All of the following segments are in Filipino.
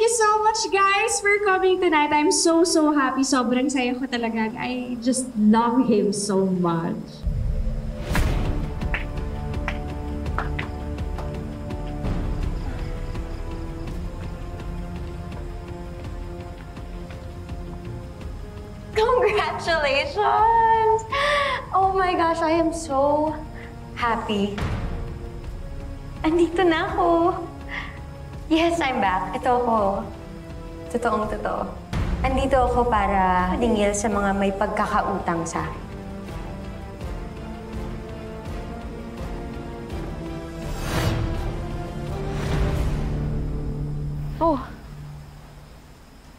you so much, guys, for coming tonight. I'm so happy. Sobrang saya ko talaga. I just love him so much. Congratulations! Oh my gosh, I am so happy. Andito na ako. Yes, I'm back. Ito ako. Totoong-totoo. Andito ako para dingil sa mga may pagkakautang sa akin. Oh.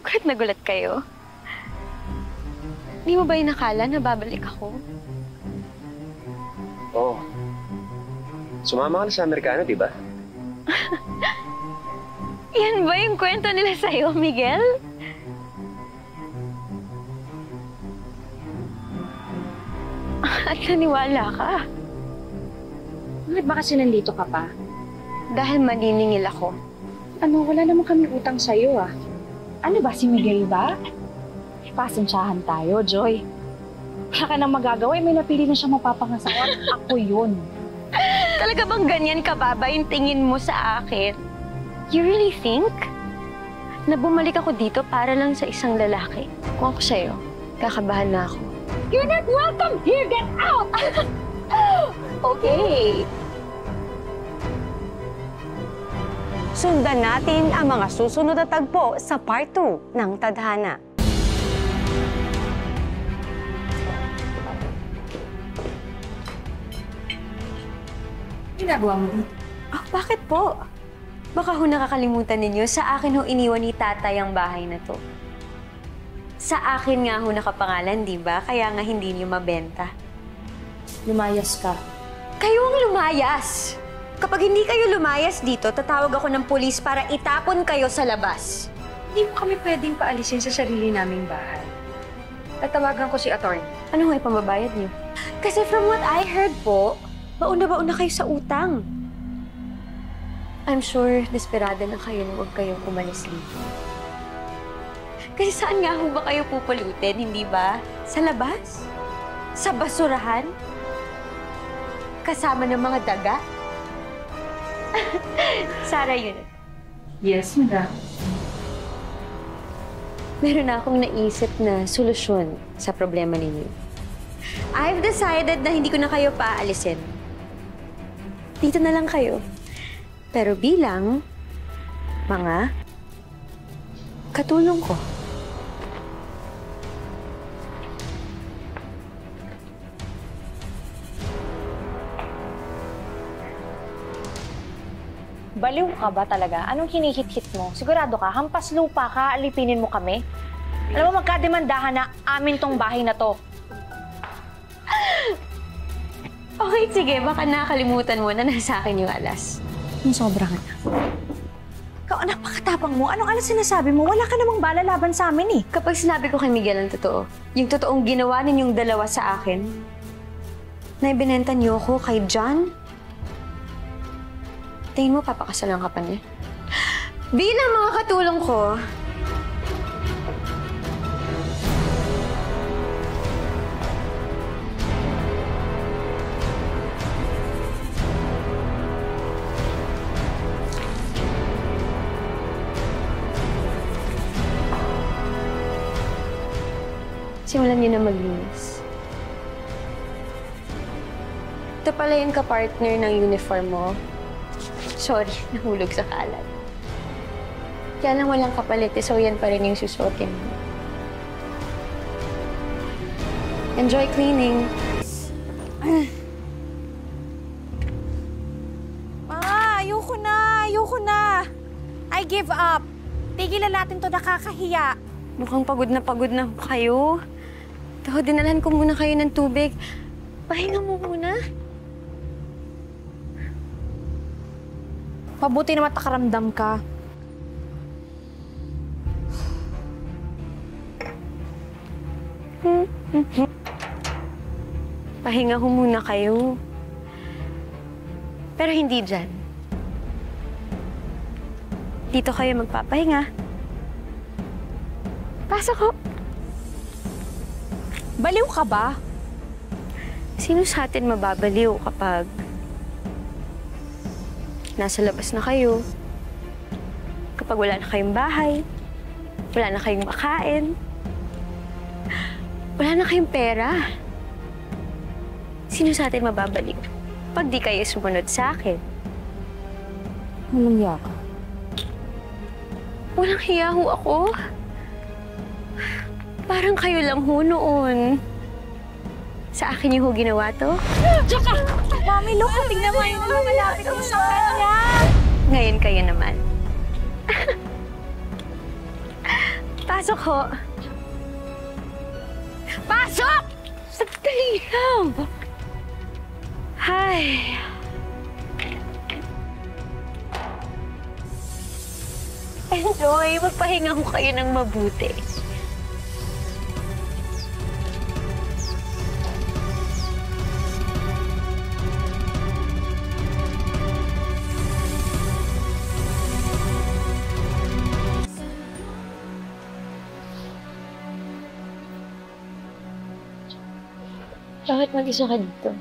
Bakit nagulat kayo? Di mo ba inakala na babalik ako? Oo. Sumama ka na sa Amerikano, di ba? Yan ba yung kwento nila sa'yo, Miguel? At naniwala ka? Bakit ba kasi nandito ka pa? Dahil maniningil ako. Ano, wala naman kami utang sa'yo ah. Ano ba, si Miguel ba? Pasensyahan tayo, Joy. Wala ka nang magagawa, may napili na siya mapapangasawa. Ako yun. Talaga bang ganyan kababa yung tingin mo sa akin? You really think na bumalik ako dito para lang sa isang lalaki? Kung ako sa'yo, kakabahan na ako. You're not welcome here! Get out! Okay. Sundan natin ang mga susunod na tagpo sa Part 2 ng Tadhana. Ginagawa mo dito? Oh, bakit po? Baka ho nakakalimutan ninyo, sa akin ho iniwan ni tatay ang bahay na to. Sa akin nga ho nakapangalan, di ba? Kaya nga hindi niyo mabenta. Lumayas ka. Kayo ang lumayas! Kapag hindi kayo lumayas dito, tatawag ako ng pulis para itapon kayo sa labas. Hindi mo kami pwedeng paalisin sa sarili naming bahay. Tatawagan ko si attorney. Ano nga ipambabayad niyo? Kasi from what I heard po, bauna kayo sa utang. I'm sure desperada na kayo na huwag kayong umalis dito. Kasi saan nga ho ba kayo pupulutin, hindi ba? Sa labas? Sa basurahan? Kasama ng mga daga? Sarah, yun. Yes, madam. Meron na akong naisip na solusyon sa problema ninyo. I've decided na hindi ko na kayo paalisin. Dito na lang kayo. Pero bilang mga katulong ko. Baliw ka ba talaga? Anong hinihit-hit mo? Sigurado ka, hampas lupa ka, alipinin mo kami? Alam mo, magkademandahan na amin tong bahay na to. Okay, sige. Baka nakalimutan mo na nasa akin yung alas. Yung sobra ka na. Ikaw, napakatapang mo. Anong alas sinasabi mo? Wala ka namang bala laban sa amin eh. Kapag sinabi ko kay Miguel ang totoo, yung totoong ginawa ninyong dalawa sa akin, na ibinenta niyo ako kay John, tingin mo papakasalan ka pa niya? Bilang mga katulong ko, simulan niyo na maglinis. Ito pala yung kapartner ng uniform mo. Sorry, nahulog sa kalat. Kaya lang walang kapalit, so yan pa rin yung susuotin mo. Enjoy cleaning. Ma, ayoko na! Ayoko na! I give up! Tigilan natin to, nakakahiya. Mukhang pagod na kayo. Ito, dinalan ko muna kayo ng tubig. Pahinga mo muna. Mabuti naman takaramdam ka. Pahinga ko muna kayo. Pero hindi dyan. Dito kayo magpapahinga. Pasok ho. Baliw ka ba? Sino sa atin mababaliw kapag nasa labas na kayo? Kapag wala na kayong bahay, wala na kayong makain, wala na kayong pera. Sino sa atin mababaliw pag di kayo sumunod sa akin? Walang hiya ka. Walang hiya ho ako. Parang kayo lang ho noon. Sa akin yung ho ginawa to. Tsaka! Mami, look, tingnan mo yung lumalapit ko sa kanya. Ngayon kayo naman. Pasok ho. Pasok! Sandali lang. Hi. Enjoy. Magpahinga ko kayo ng mabuti. Bakit mag-isa ka dito?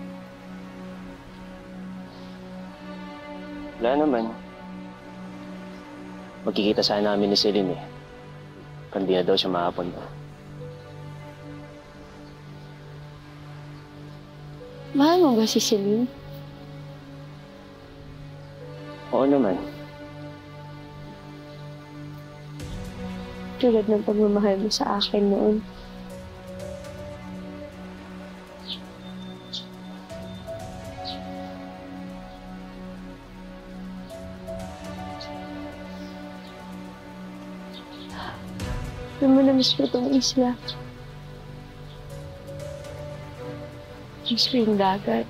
Wala naman. Magkikita sana namin ni Celine eh. Kandi na daw siya makapunta. Mahal mo ba si Celine? Oo naman. Tulad ng pagmamahal mo sa akin noon. Alam mo, na-miss ko itong isla. Miss ko yung dagat.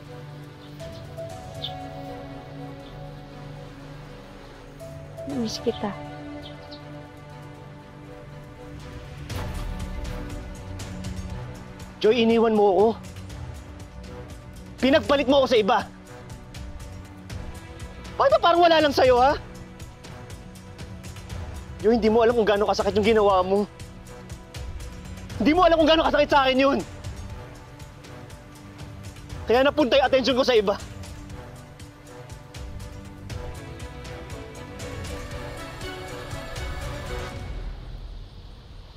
Na-miss kita. Joy, iniwan mo ako. Pinagpalit mo ako sa iba. Bakit parang wala lang sa'yo, ha? Joy, hindi mo alam kung gaano kasakit yung ginawa mo. Hindi mo alam kung gaano kasakit sa akin yun. Kaya napunta yung atensyon ko sa iba.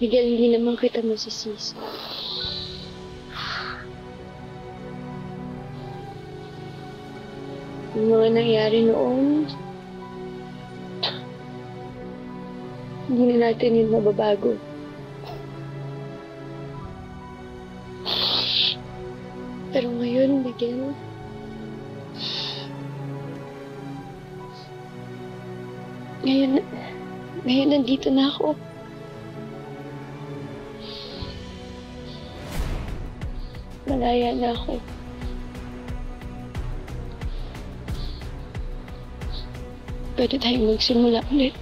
Miguel, hindi naman kita masisisi. Yung mga nangyari noon, hindi na natin yun mababago. Pero ngayon, Miguel, ngayon nandito na ako. Malaya na ako. Pwede tayong magsimula ulit.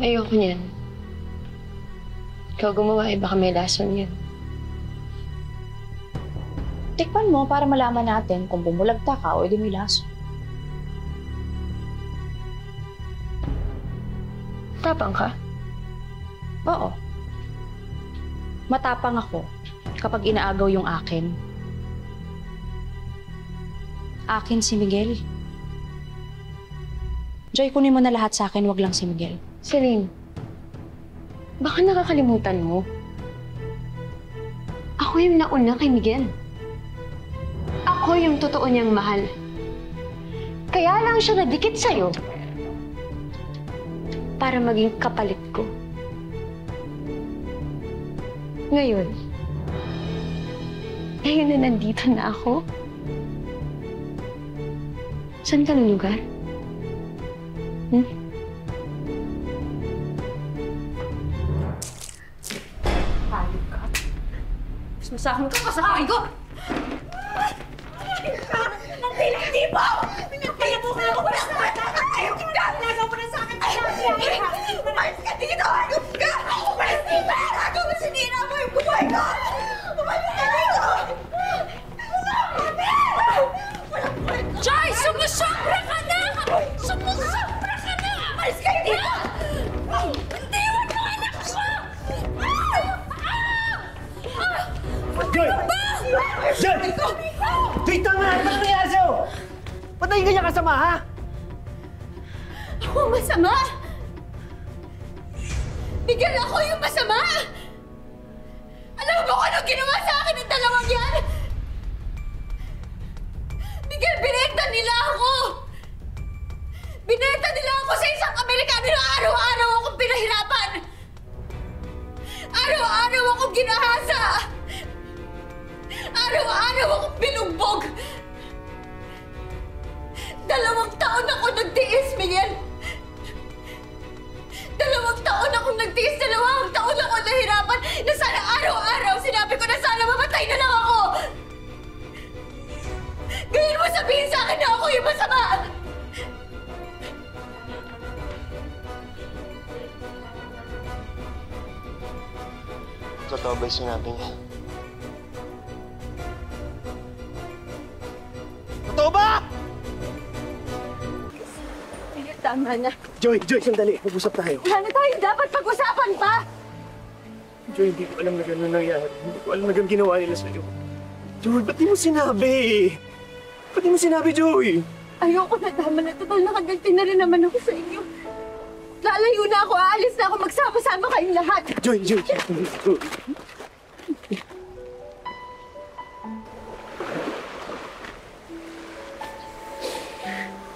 Ayoko niyan. Ikaw gumawa, baka may lason yan. Tikman mo para malaman natin kung bumulagta ka o di may laso. Tapang ka? Oo. Matapang ako kapag inaagaw yung akin. Akin si Miguel. Joy, kunin mo na lahat sa akin, wag lang si Miguel. Celine, baka nakakalimutan mo. Ako yung nauna kay Miguel. Ako yung totoo niyang mahal. Kaya lang siya nadikit sa'yo para maging kapalit ko. Ngayon na nandito na ako, saan ka lulugar? Sumasakang ka pa sa kamay ko! mo! Pinagkaya mo ka! Umalis ka! Ayaw ka! Nagaw mo na sa akin! Umalis ka dito! Hayop ka! Umalis dito! Nagaw mo sinira mo yung buhay ko! Umalis ka dito! Joy! Sumusobra ka na! Sumusobra ka na! Umalis ka dito! Iwan mo anak ko! Joy! Joy! Joy, tama na! Ano nangyayari sa'yo? Ba't naging ganyan kasama, ha? Ako masama? Miguel, ako yung masama! Alam mo kung anong ginawa sa akin ng dalawang yan? Miguel, binenta nila ako! Binenta nila ako sa isang Amerikano na araw-araw akong pinahirapan! Araw-araw akong ginahasa! Araw-araw akong binugbog! 2 taon ako nagtiis, Miguel! 2 taon akong nagtiis, 2 taon ako nahirapan na sana araw-araw sinabi ko na sana mamatay na lang ako! Ngayon mo sabihin sa akin na ako yung masama! Totoo ba yung sinabi niya? Totoo ba? Miguel, tama na. Joy, sandali. Mag-usap tayo. Wala na tayo dapat pag-usapan pa! Joy, hindi ko alam na gano'n nangyari. Hindi ko alam na gano'n ginawa nila sa'yo. Joy, ba't di mo sinabi? Ba't di mo sinabi, Joy? Ayoko na, tama na. Total, nakaganti na rin naman ako sa inyo. Lalayo na ako, aalis na ako, magsama-sama kayong lahat. Joy.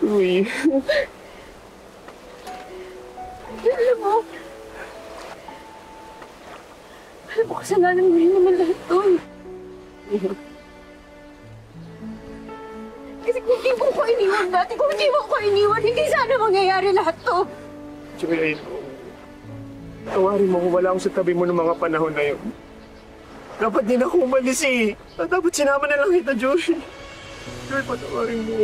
Uy. Alam mo, kasalanan mo rin naman lahat to. Kasi kung di mo ko iniwan dati, kung di mo ko iniwan, hindi sana mangyayari lahat to. Joy, tawarin mo kung wala akong sa tabi mo ng mga panahon na yun. Dapat din ako umalis eh. Dapat sinama na lang kita, Joy. Joy, patawarin mo.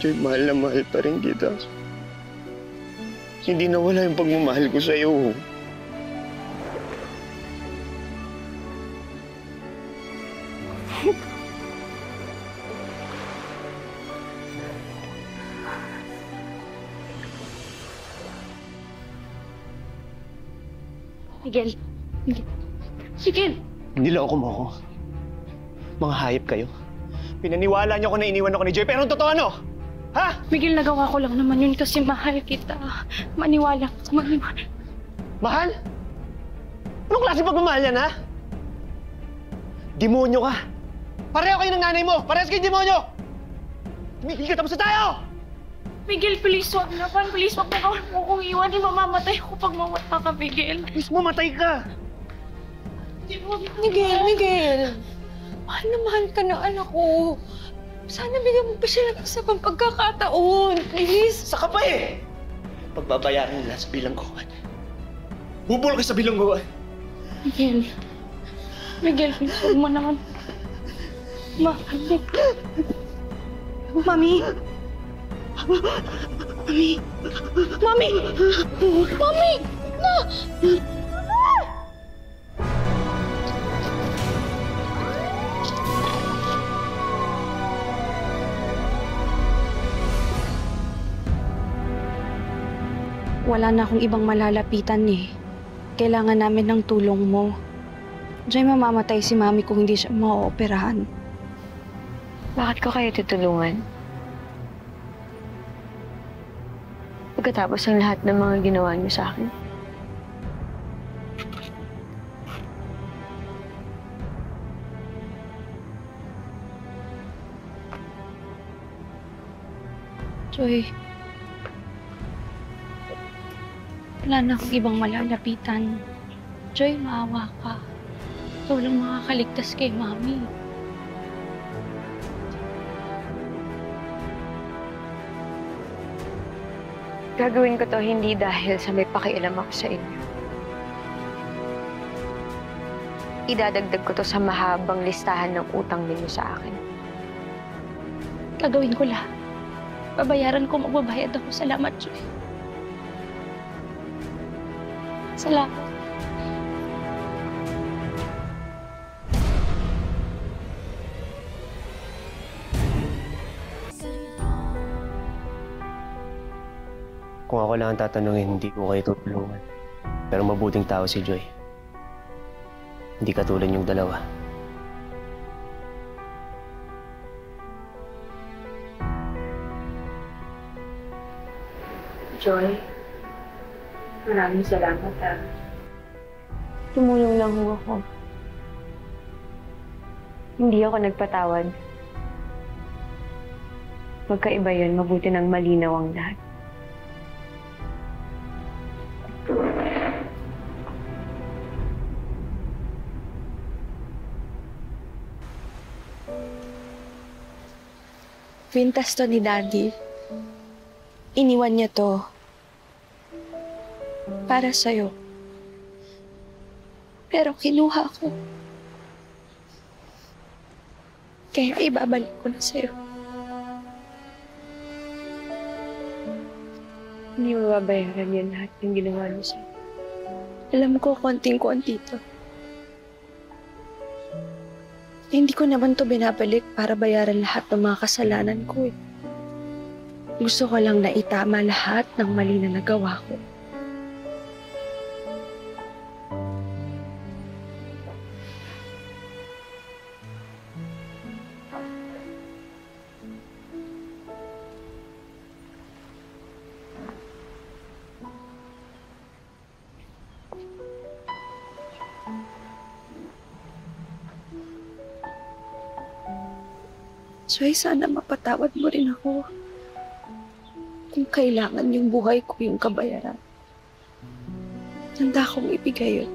Joy, mahal na mahal pa rin kita. Hindi nawala yung pagmamahal ko sa'yo. Miguel. Hindi lang ako kumoko. Mga hayop kayo. Pinaniwala niyo ako na iniwan ako ni Joy, pero ang totoo ano? Ha? Miguel, nagawa ko lang naman yun kasi mahal kita. Maniwala. Mahal? Anong klase pagmamahal yan, ha? Demonyo ka. Pareho kayo ng nanay mo. Parehas kayo demonyo. Tumigil ka, tapos na tayo! Miguel, please, wag naman. Please, wag mo kong iwanin. Mamamatay ako pag mawala ka, Miguel. Please, mamatay ka. Miguel. Mahal na mahal ka na anak ko. Sana bigyan mo pa siya ng isa pang pagkakataon. Please. Saka pa eh! Pagbabayaran nila sa bilangguan. Bubulok ka sa bilangguan. Miguel, please, wag mo naman. Mami! Na! Wala na akong ibang malalapitan eh. Kailangan namin ng tulong mo. Joy, mamamatay si Mami kung hindi siya ma-ooperahan. Bakit ko kayo tutulungan? Pagkatapos ng lahat ng mga ginawa niyo sa akin. Joy, wala na akong ibang malalapitan. Joy, maawa ka. Ikaw lang makakaligtas kay Mami. Gagawin ko to hindi dahil sa may pakialam ako sa inyo. idadagdag ko to sa mahabang listahan ng utang ninyo sa akin. Gagawin ko lahat. Babayaran ko, magbabayad ako. Salamat, Joy. Salamat. Kung ako lang ang tatanungin, hindi ko kayo tutulungan. Pero mabuting tao si Joy. Hindi katulad yung dalawa. Joy, maraming salamat Tumulong lang ho ako. Hindi ako nagpatawad. Magkaiba yun, mabuti nang malinaw ang lahat. Kwintas to ni Daddy. Iniwan niya to para sa'yo. Pero kinuha ko. Kaya ibabalik ko na sa'yo. Hindi mo babayaran yan lahat ng ginawa niyo sa'yo. Alam ko, konting-konti to. Hindi ko naman to binabalik para bayaran lahat ng mga kasalanan ko eh. Gusto ko lang na itama lahat ng mali na nagawa ko. Joy, sana mapatawad mo rin ako. Kung kailangan yung buhay ko yung kabayaran. Handa akong ibigay yun.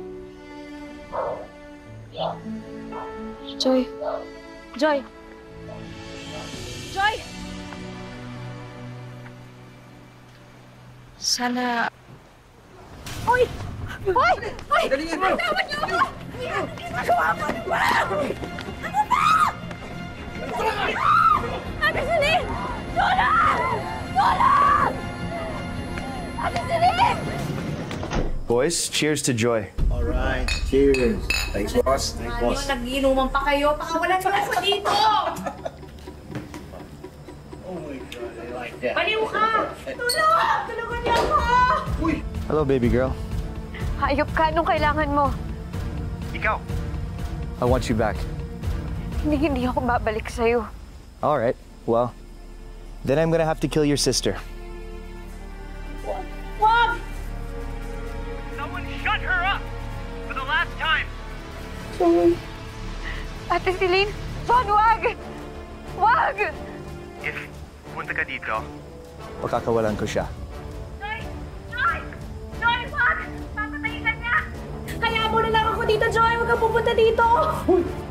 Joy. Joy! Joy! Sana... Hoy! Hoy! Hoy! Tawad niyo ako! Ginagawa mo! Ano ba? Ano ba? Ate Celine! Tulong! Tulong! Ate Celine! Boys, cheers to Joy. All right, cheers. Thanks, boss. Thanks, boss. Nag-iinuman pa kayo. Pakawalan niyo ako dito! Oh my God, I like that. Baliw ka! Tulong! Tulungan niyo ako! Hello, baby girl. Hayop ka nung kailangan mo. Ikaw. I want you back. Hindi ako babalik sa'yo. All right. Well, then I'm gonna have to kill your sister. Wag! Someone shut her up! For the last time! Ate Celine! John, wag! Wag! If punta ka dito, Pakakawalan ko siya. Joy! Joy! Joy, wag! Papatayin ka niya! Kaya mo na lang ako dito, Joy! Huwag kang pupunta dito!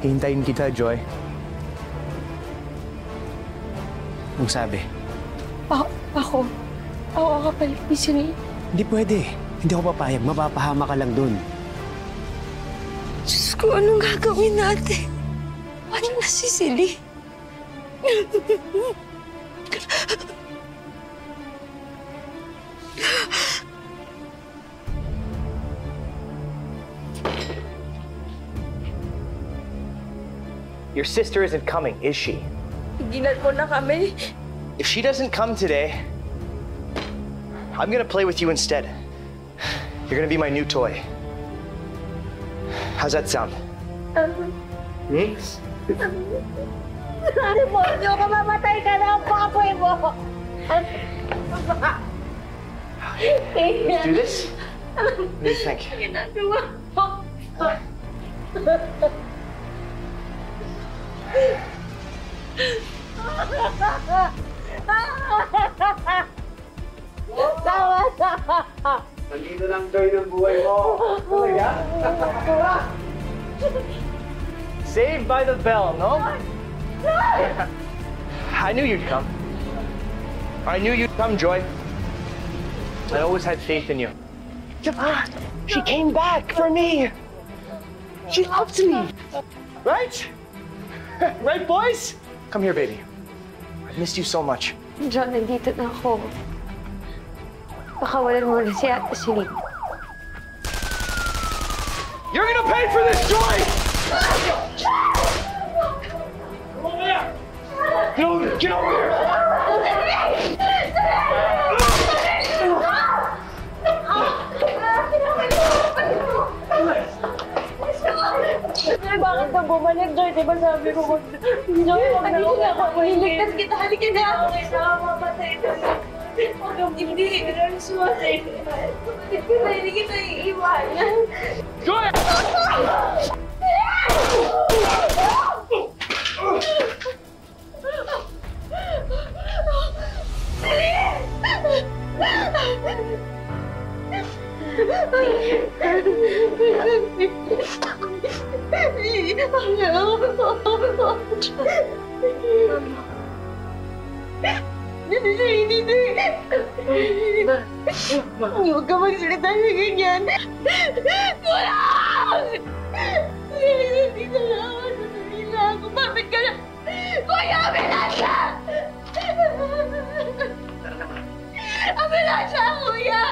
Hintayin kita, Joy. Ang sabi. Ako kapalit ni Celine. Hindi pwede. Hindi ako papayag. Mapapahama ka lang dun. Diyos ko, anong gagawin natin? Paano na si Celine? Your sister isn't coming, is she? Tigilan mo na kami. If she doesn't come today, I'm gonna play with you instead. You're gonna be my new toy. How's that sound? Demonyo ka, mamatay ka na ang papoy mo! Let's do this? What do you think? Ginagawa mo! Tawa na! Nandito lang Joy ng buhay mo. Talaga? Saved by the bell, no? I knew you'd come. I knew you'd come, Joy. I always had faith in you. She came back for me. She loves me. Right? Right, boys? Come here, baby. I missed you so much. John, nandito na ako. Pakawalan mo na si Ate Celine. You're gonna pay for this, Joy! Get over here! Get over here! Bakit ka bumalik, Joy? Di ba sabi ko Joy, huwag na ako. Ililigtas kita. Halika na. Okay na, mamatay na. Huwag kang hindi. Ganun sumatay. Hindi kita iiwanan. Joy! Huwag ka magsalita na ganyan. Tulong! Hindi na lang ako. Sandali lang ako. Bakit ka na? Kuya, ambulansya! Ambulansya, kuya!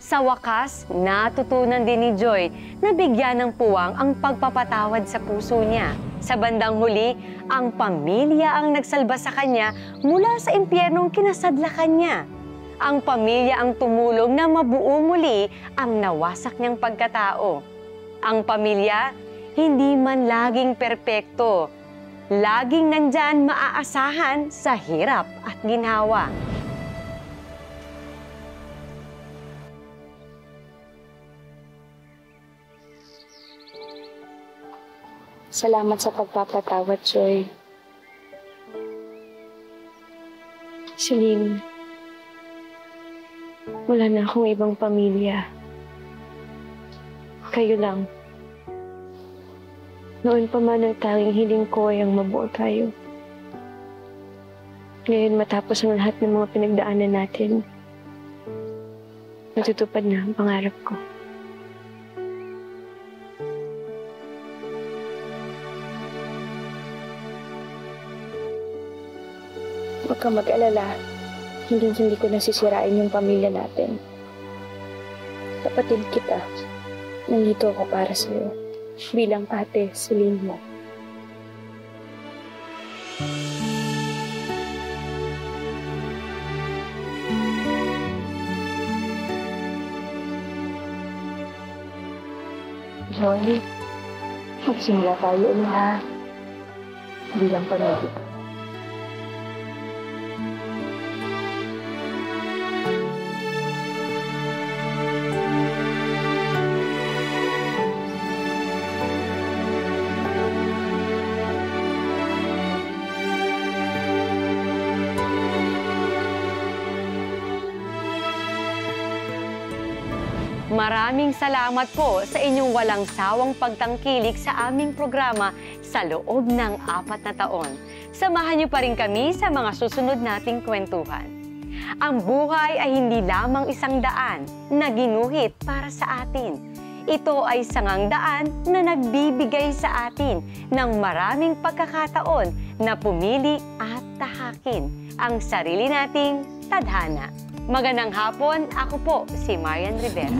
Sa wakas, natutunan din ni Joy na bigyan ng puwang ang pagpapatawad sa puso niya. Sa bandang huli, ang pamilya ang nagsalba sa kanya mula sa impyernong kinasadlakan niya. Ang pamilya ang tumulong na mabuo muli ang nawasak niyang pagkatao. Ang pamilya, hindi man laging perpekto. Laging nandyan maaasahan sa hirap at ginhawa. Salamat sa pagpapatawad, Joy. Celine, wala na akong ibang pamilya. Kayo lang. Noon pa man ang tanging hiling ko ay ang mabuo tayo. Ngayon matapos ang lahat ng mga pinagdaanan natin, natutupad na ang pangarap ko. Huwag kang mag-alala. Hindi ko nasisirain yung pamilya natin. Kapatid kita. Nandito ako para sa'yo. Bilang ate, Celine mo. Joy, magsimula tayo ulit ha. Bilang pamilya. Maraming salamat po sa inyong walang sawang pagtangkilik sa aming programa sa loob ng 4 na taon. Samahan niyo pa rin kami sa mga susunod nating kwentuhan. Ang buhay ay hindi lamang isang daan na ginuhit para sa atin. Ito ay sangang daan na nagbibigay sa atin ng maraming pagkakataon na pumili at tahakin ang sarili nating tadhana. Magandang hapon, ako po si Marian Rivera.